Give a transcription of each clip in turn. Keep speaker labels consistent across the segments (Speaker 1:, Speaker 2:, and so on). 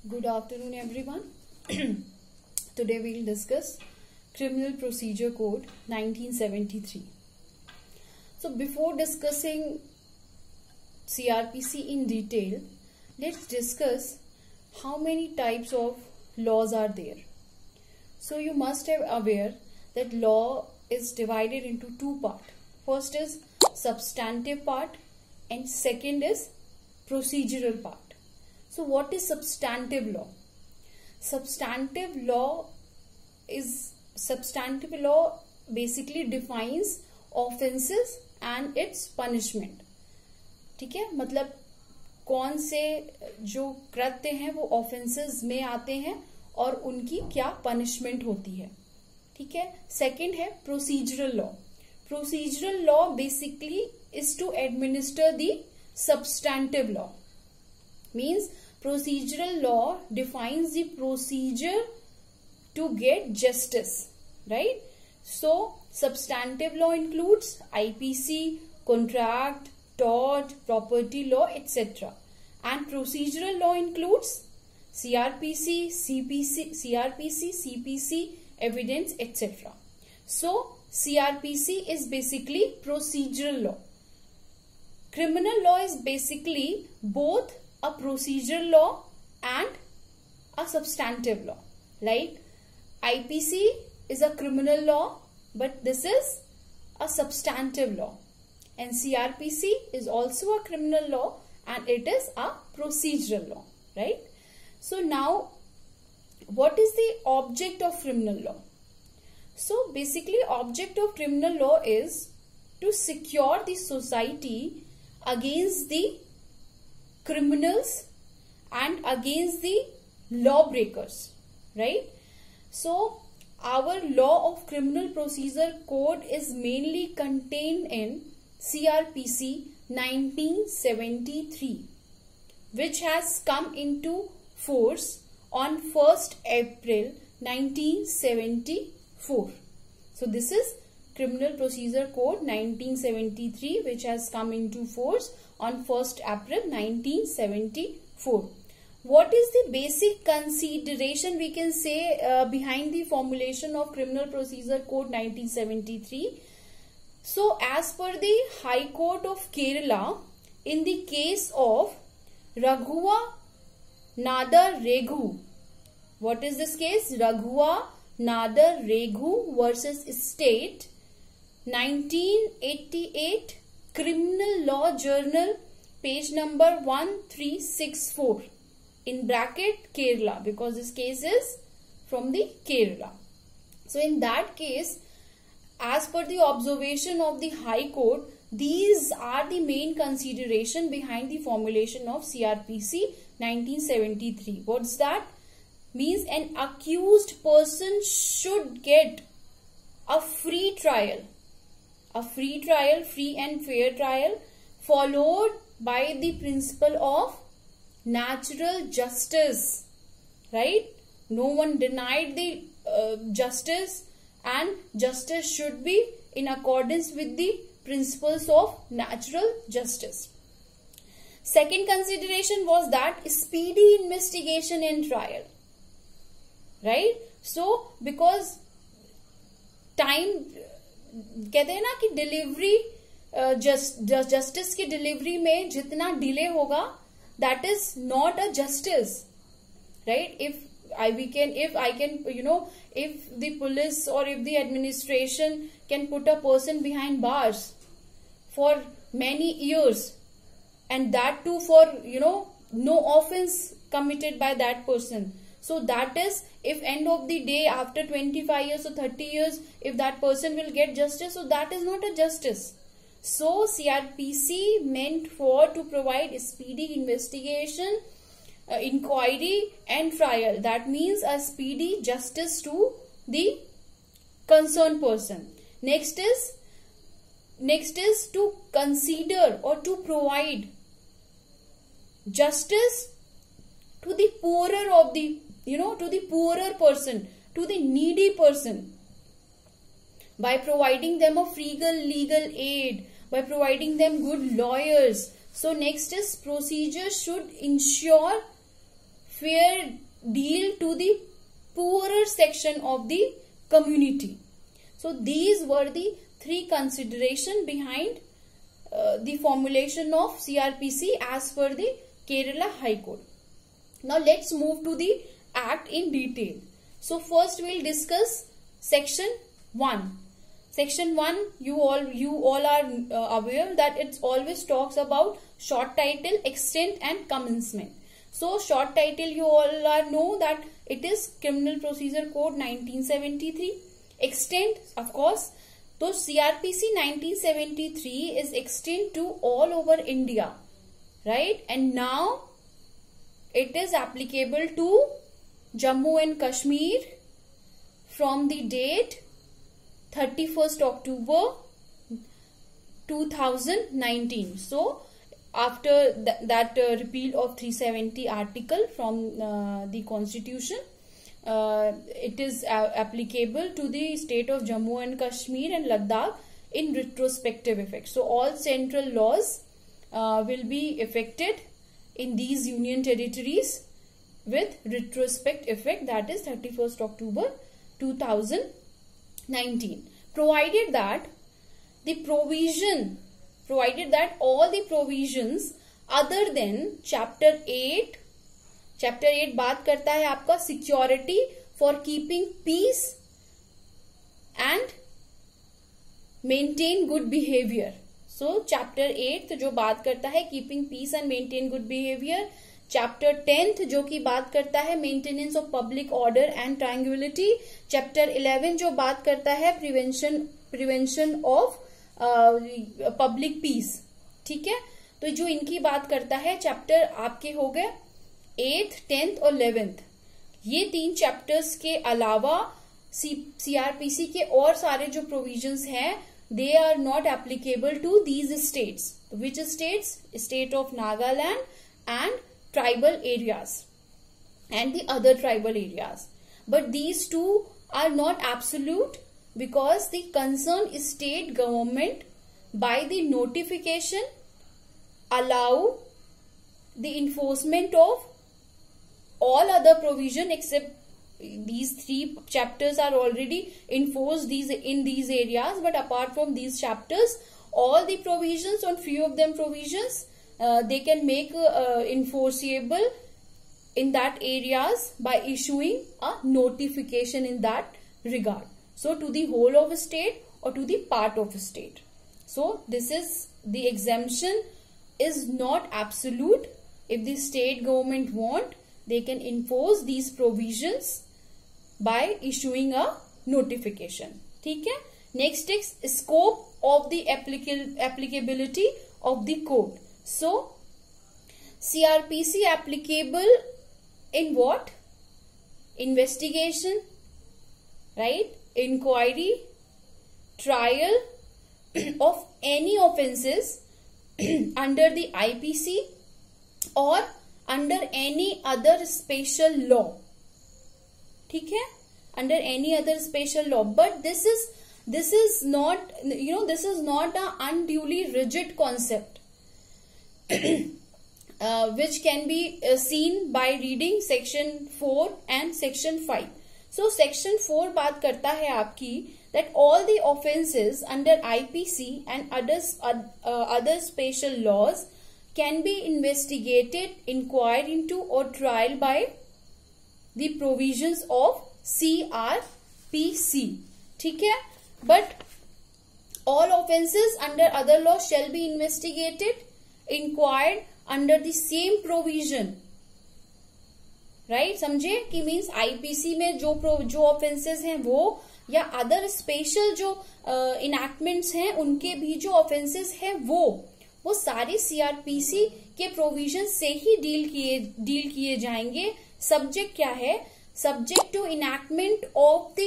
Speaker 1: Good afternoon, everyone. Today we will discuss Criminal Procedure Code 1973. So before discussing CRPC in detail, let's discuss how many types of laws are there. So you must have aware that law is divided into two parts. First is substantive part and second is procedural part. So what is substantive law? Substantive law basically defines offenses and its punishment. ठीक है, मतलब कौन से जो कृत्य हैं वो offences में आते हैं और उनकी क्या पनिशमेंट होती है. ठीक है. सेकंड है procedural law. Procedural law basically is to administer the substantive law. Means procedural law defines the procedure to get justice, right? So substantive law includes IPC, contract, tort, property law, etc. And procedural law includes CRPC, CPC, evidence, etc. So CRPC is basically procedural law. Criminal law is basically both a procedural law and a substantive law. Like IPC is a criminal law, but this is a substantive law. And CRPC is also a criminal law and it is a procedural law, right? So now, what is the object of criminal law? So basically, object of criminal law is to secure the society against the criminals and against the lawbreakers, right? So our law of criminal procedure code is mainly contained in CRPC 1973, which has come into force on 1st April 1974. So this is Criminal Procedure Code 1973, which has come into force on 1st April 1974. What is the basic consideration we can say behind the formulation of Criminal Procedure Code 1973? So as per the High Court of Kerala, in the case of Raghua Nadar Regu, what is this case? Raghua Nadar Regu versus State, 1988, Criminal Law Journal, page number 1364, in bracket Kerala, because this case is from the Kerala. So in that case, as per the observation of the High Court, these are the main consideration behind the formulation of CRPC 1973. What's that? Means an accused person should get a free trial. A free trial, free and fair trial, followed by the principle of natural justice, right? No one denied the justice, and justice should be in accordance with the principles of natural justice. Second consideration was that speedy investigation and trial, right? So because time, कहते हैं ना कि delivery justice की delivery में जितना delay होगा, that is not a justice, right? If the police or if the administration can put a person behind bars for many years, and that too for no offense committed by that person. So that is, if end of the day after 25 years or 30 years, if that person will get justice, so that is not a justice. So CRPC meant for to provide speedy investigation, inquiry and trial. That means a speedy justice to the concerned person. Next is to consider or to provide justice to the poorer of the to the poorer person, to the needy person, by providing them a free legal aid, by providing them good lawyers, So next is procedure should ensure fair deal to the poorer section of the community. So these were the three considerations behind the formulation of CRPC as per the Kerala High Court. Now let's move to the Act in detail. So first we'll discuss Section 1. Section 1, you all are aware that it always talks about short title, extent and commencement. So short title, you all know that it is Criminal Procedure Code 1973. Extent, of course, so CRPC 1973 is extend to all over India, right? And now it is applicable to Jammu and Kashmir from the date 31st October 2019. So after that repeal of 370 article from the constitution, it is applicable to the state of Jammu and Kashmir and Ladakh in retrospective effect. So all central laws will be effected in these union territories with retrospect effect, that is 31st October 2019. Provided that all the provisions other than chapter 8 बात करता है आपका security for keeping peace and maintain good behaviour. So chapter 8 जो बात करता है keeping peace and maintain good behaviour, chapter 10 जो की बात करता है maintenance of public order and tranquillity, chapter 11 जो बात करता है प्रिवेंशन ऑफ पब्लिक पीस. ठीक है, तो जो इनकी बात करता है चैप्टर आपके हो गए 8th, 10th और 11th. ये 3 चैप्टर्स के अलावा सीआरपीसी के और सारे जो प्रोविजंस हैं they are not applicable to these states. Which states? State of Nagaland and tribal areas and the other tribal areas. But these two are not absolute because the concerned state government by the notification allow the enforcement of all other provision except these 3 chapters are already enforced in these areas, but apart from these chapters all the provisions, on few of them provisions they can make enforceable in that areas by issuing a notification in that regard. So to the whole of a state or to the part of a state. So this is the exemption is not absolute. If the state government want, they can enforce these provisions by issuing a notification. ठीक है. Next is scope of the applicability of the code. So CRPC applicable in what? Investigation, right? Inquiry, trial of any offences under the IPC or under any other special law. ठीक है, under any other special law. But this is not, this is not an unduly rigid concept. Which can be seen by reading section 4 and section 5. So section 4 बात करता है आपकी that all the offences under IPC and other special laws can be investigated, inquired into or trial by the provisions of CRPC. ठीक है, but all offences under other laws shall be investigated, inquired under the same provision. Right, समझे कि means IPC में जो offences हैं वो या other special जो इनैक्टमेंट्स हैं उनके भी जो ऑफेंसेस हैं वो सारे सीआरपीसी के प्रोविजन से ही डील किए जाएंगे. सब्जेक्ट क्या है? Subject to enactment of the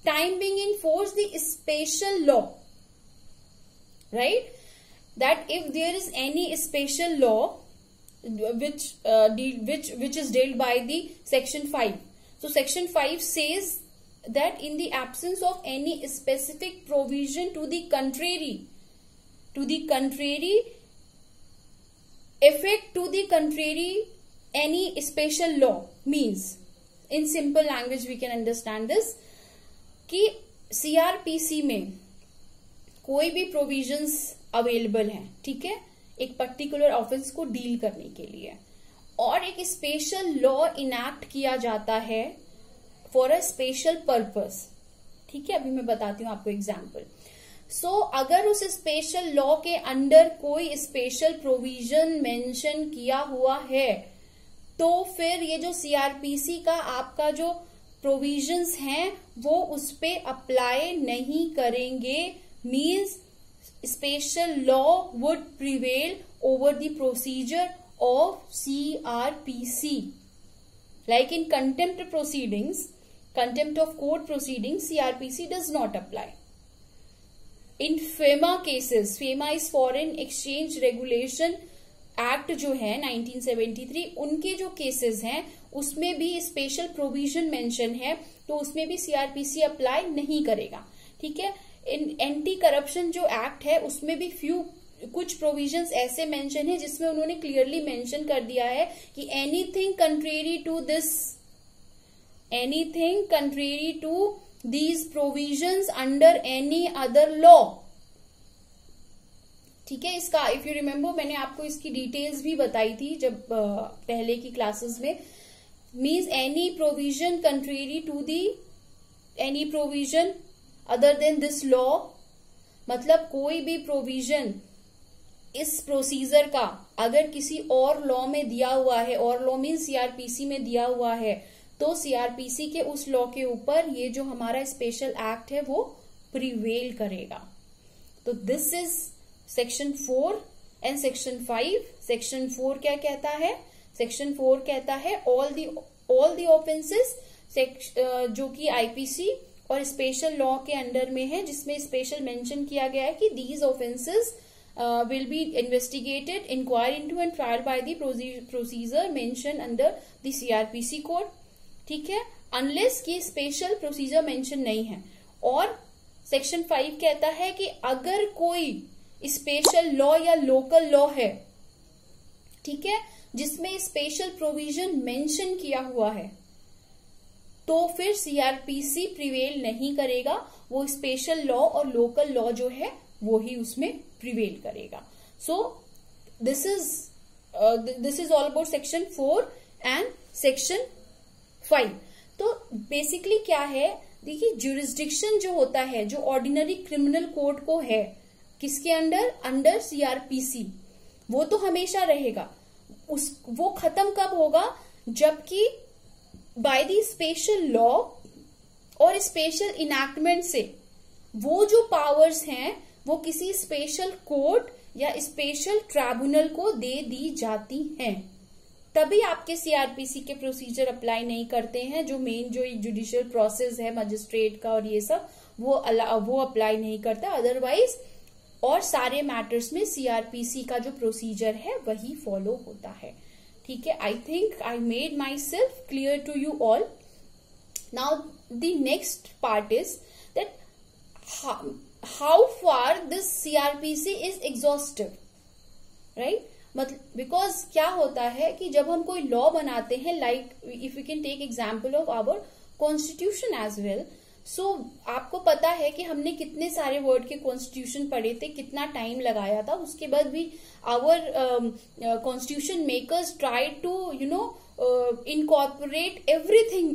Speaker 1: time being in force the special law. Right, that if there is any special law which is dealt by the section 5. So section 5 says that in the absence of any specific provision to the contrary effect to the contrary any special law means, in simple language we can understand this, कि CRPC में कोई भी provisions available हैं, ठीक है, एक particular offence को deal करने के लिए, और एक स्पेशल लॉ इनैक्ट किया जाता है फॉर अ स्पेशल पर्पस, ठीक है। अभी मैं बताती हूँ आपको एग्जाम्पल। सो अगर उस स्पेशल लॉ के अंडर कोई स्पेशल प्रोविजन मेंशन किया हुआ है, तो फिर ये जो CRPC का आपका जो प्रोविजंस हैं वो उस पे अप्लाई नहीं करेंगे, means special law would prevail over the procedure of CRPC. Like in contempt proceedings, contempt of court proceedings, CRPC does not apply. In FEMA cases, FEMA is Foreign Exchange Regulation Act जो है 1973, उनके जो cases हैं उसमें भी special provision mention है, तो उसमें भी CRPC अप्लाई नहीं करेगा, ठीक है। इन एंटी करप्शन जो एक्ट है उसमें भी कुछ प्रोविजंस ऐसे मेंशन है जिसमें उन्होंने क्लियरली मेंशन कर दिया है कि anything contrary to these provisions under any other law, ठीक है। इसका इफ यू रिमेम्बर मैंने आपको इसकी डिटेल्स भी बताई थी जब पहले की क्लासेस में। Means any provision contrary to the any provision other than this law, मतलब कोई भी प्रोविजन इस प्रोसीजर का अगर किसी और लॉ में दिया हुआ है, और लॉ मीन CRPC में दिया हुआ है, तो CRPC के उस लॉ के ऊपर ये जो हमारा स्पेशल एक्ट है वो प्रिवेल करेगा। तो this is section 4 and section 5। Section 4 क्या कहता है? सेक्शन 4 कहता है ऑल दी ऑफेंसेस जो कि IPC और स्पेशल लॉ के अंडर में है, जिसमें स्पेशल मेंशन किया गया है कि these offences will be investigated, inquired into and tried by the procedure mentioned under the CRPC code, ठीक है, unless कि स्पेशल प्रोसीजर मेंशन नहीं है। और सेक्शन 5 कहता है कि अगर कोई स्पेशल लॉ या लोकल लॉ है, ठीक है, जिसमें स्पेशल प्रोविजन मेंशन किया हुआ है, तो फिर CRPC प्रिवेल नहीं करेगा, वो स्पेशल लॉ और लोकल लॉ जो है वो ही उसमें प्रिवेल करेगा। So this is all about section 4 and section 5। तो बेसिकली क्या है, देखिए ज्यूरिसडिक्शन जो होता है, जो ऑर्डिनरी क्रिमिनल कोड को है, किसके अंडर CRPC, वो तो हमेशा रहेगा। वो खत्म कब होगा? जबकि बाय द स्पेशल लॉ और स्पेशल इनैक्टमेंट से वो जो पावर्स हैं वो किसी स्पेशल कोर्ट या स्पेशल ट्राइब्यूनल को दे दी जाती हैं, तभी आपके CRPC के प्रोसीजर अप्लाई नहीं करते हैं। जो मेन जो जुडिशियल प्रोसेस है मजिस्ट्रेट का और ये सब, वो अप्लाई नहीं करता अदरवाइज, और सारे मैटर्स में CRPC का जो प्रोसीजर है वही फॉलो होता है, ठीक है। I think I made myself clear to you all. Now the next part is that how far this CRPC is exhaustive, right? मतलब बिकॉज क्या होता है कि जब हम कोई लॉ बनाते हैं, like if you can take example of our constitution as well, so आपको पता है कि हमने कितने सारे वर्ड के कॉन्स्टिट्यूशन पढ़े थे, कितना टाइम लगाया था, उसके बाद भी our constitution makers try to incorporate everything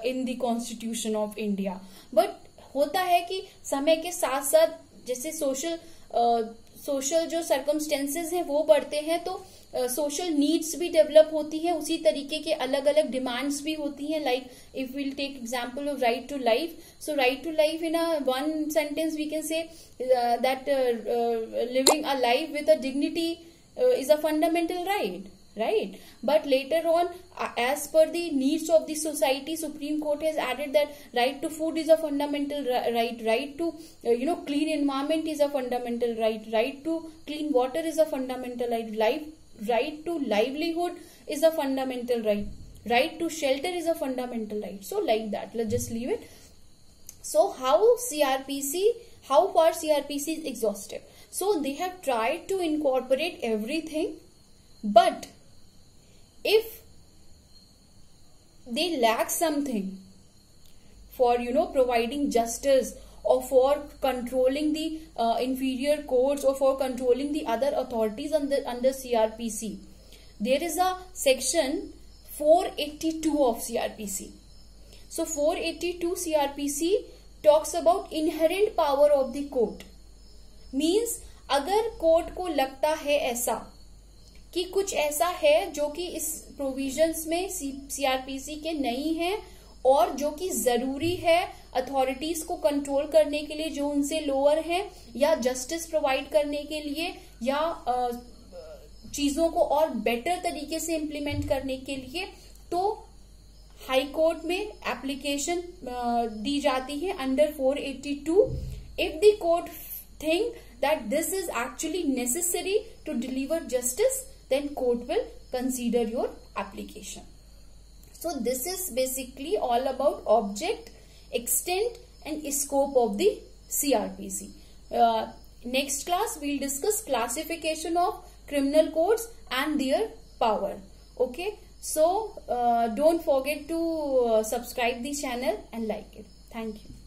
Speaker 1: in the constitution of India. But होता है कि समय के साथ साथ जैसे सोशल जो सर्कमस्टेंसेस हैं वो बढ़ते हैं, तो सोशल नीड्स भी डेवलप होती हैं, उसी तरीके के अलग अलग डिमांड्स भी होती हैं। Like if will take example of right to life, so right to life in a one sentence we can say that living a life with a dignity is a fundamental right? But later on, as per the needs of the society, Supreme Court has added that right to food is a fundamental right to clean environment is a fundamental right to clean water is a fundamental right to livelihood is a fundamental right to shelter is a fundamental right. So like that, let's just leave it. So how far CRPC is exhaustive? So they have tried to incorporate everything, but if they lack something for providing justice, or for controlling the inferior courts, or for controlling the other authorities under CRPC. There is a section 482 of CRPC. So 482 CRPC talks about inherent power of the court. Means अगर court को लगता है ऐसा कि कुछ ऐसा है जो कि इस प्रोविजंस में सीआरपीसी के नहीं है, और जो कि जरूरी है अथॉरिटीज को कंट्रोल करने के लिए जो उनसे लोअर है, या जस्टिस प्रोवाइड करने के लिए, या चीजों को और बेटर तरीके से इम्प्लीमेंट करने के लिए, तो हाई कोर्ट में एप्लीकेशन दी जाती है under 482. If the court think that this is actually necessary to deliver justice, then court will consider your application. So this is basically all about object, extent and scope of the CRPC. Next class we'll discuss classification of criminal codes and their power. Okay, so don't forget to subscribe the channel and like it. Thank you.